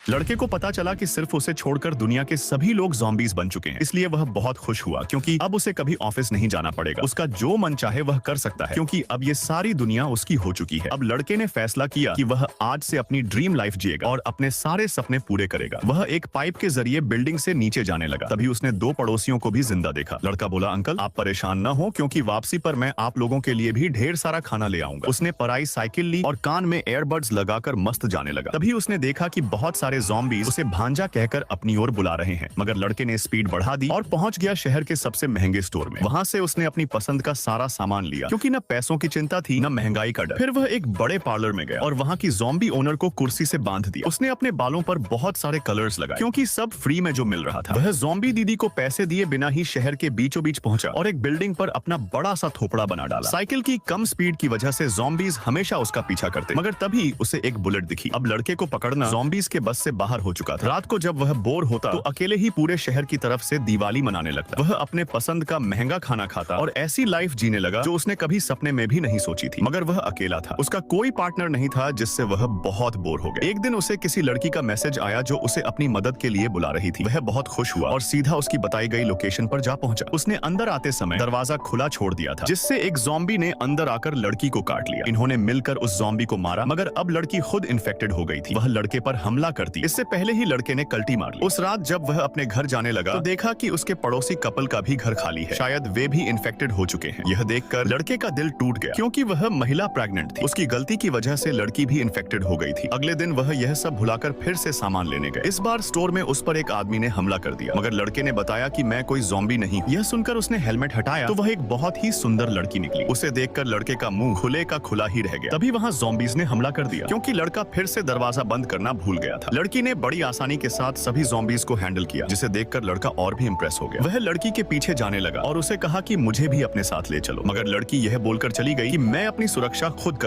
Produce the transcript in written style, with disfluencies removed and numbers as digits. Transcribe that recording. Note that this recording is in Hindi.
लड़के को पता चला कि सिर्फ उसे छोड़कर दुनिया के सभी लोग ज़ॉम्बीज बन चुके हैं, इसलिए वह बहुत खुश हुआ क्योंकि अब उसे कभी ऑफिस नहीं जाना पड़ेगा। उसका जो मन चाहे वह कर सकता है क्योंकि अब ये सारी दुनिया उसकी हो चुकी है। अब लड़के ने फैसला किया कि वह आज से अपनी ड्रीम लाइफ जिएगा और अपने सारे सपने पूरे करेगा। वह एक पाइप के जरिए बिल्डिंग से नीचे जाने लगा। तभी उसने 2 पड़ोसियों को भी जिंदा देखा। लड़का बोला, अंकल आप परेशान न हो क्योंकि वापसी पर मैं आप लोगों के लिए भी ढेर सारा खाना ले आऊंगा। उसने पराई साइकिल ली और कान में एयरबड्स लगाकर मस्त जाने लगा। तभी उसने देखा कि बहुत सारे ज़ॉम्बीज उसे भांजा कहकर अपनी ओर बुला रहे हैं, मगर लड़के ने स्पीड बढ़ा दी और पहुंच गया शहर के सबसे महंगे स्टोर में। वहां से उसने अपनी पसंद का सारा सामान लिया क्योंकि न पैसों की चिंता थी न महंगाई का डर। फिर वह एक बड़े पार्लर में गया और वहां की ज़ॉम्बी ओनर को कुर्सी से बांध दिया। उसने अपने बालों पर बहुत सारे कलर्स लगाए क्योंकि सब फ्री में जो मिल रहा था। वह ज़ॉम्बी दीदी को पैसे दिए बिना ही शहर के बीचों बीच पहुंचा और एक बिल्डिंग पर अपना बड़ा सा थोपड़ा बना डाला। साइकिल की कम स्पीड की वजह से ज़ॉम्बीज हमेशा उसका पीछा करते, मगर तभी उसे एक बुलेट दिखी। अब लड़के को पकड़ना ज़ॉम्बीज के बस से बाहर हो चुका था। रात को जब वह बोर होता तो अकेले ही पूरे शहर की तरफ से दिवाली मनाने लगता। वह अपने पसंद का महंगा खाना खाता और ऐसी लाइफ जीने लगा जो उसने कभी सपने में भी नहीं सोची थी। मगर वह अकेला था, उसका कोई पार्टनर नहीं था, जिससे वह बहुत बोर हो गया। एक दिन उसे किसी लड़की का मैसेज आया जो उसे अपनी मदद के लिए बुला रही थी। वह बहुत खुश हुआ और सीधा उसकी बताई गई लोकेशन पर जा पहुंचा। उसने अंदर आते समय दरवाजा खुला छोड़ दिया था, जिससे एक ज़ॉम्बी ने अंदर आकर लड़की को काट लिया। इन्होंने मिलकर उस ज़ॉम्बी को मारा, मगर अब लड़की खुद इन्फेक्टेड हो गई थी। वह लड़के पर हमला करती इससे पहले ही लड़के ने कल्टी मार ली। उस रात जब वह अपने घर जाने लगा तो देखा कि उसके पड़ोसी कपल का भी घर खाली है। शायद वे भी इन्फेक्टेड हो चुके हैं। यह देखकर लड़के का दिल टूट गया क्योंकि वह महिला प्रेग्नेंट थी। उसकी गलती की वजह से लड़की भी इन्फेक्टेड हो गई थी। अगले दिन वह यह सब भुलाकर फिर से सामान लेने गए। इस बार स्टोर में उस पर एक आदमी ने हमला कर दिया, मगर लड़के ने बताया कि मैं कोई ज़ॉम्बी नहीं हूं। यह सुनकर उसने हेलमेट हटाया तो वह एक बहुत ही सुंदर लड़की निकली। उसे देखकर लड़के का मुंह खुले का खुला ही रह गया। तभी वहां ज़ॉम्बीज ने हमला कर दिया क्योंकि लड़का फिर से दरवाजा बंद करना भूल गया था। लड़की ने बड़ी आसानी के साथ सभी ज़ॉम्बीज को हैंडल किया, जिसे देखकर लड़का और भी इंप्रेस हो गया। वह लड़की के पीछे जाने लगा और उसे कहा कि मुझे भी अपने साथ ले चलो, मगर लड़की यह बोलकर चली गई कि मैं अपनी सुरक्षा खुद कर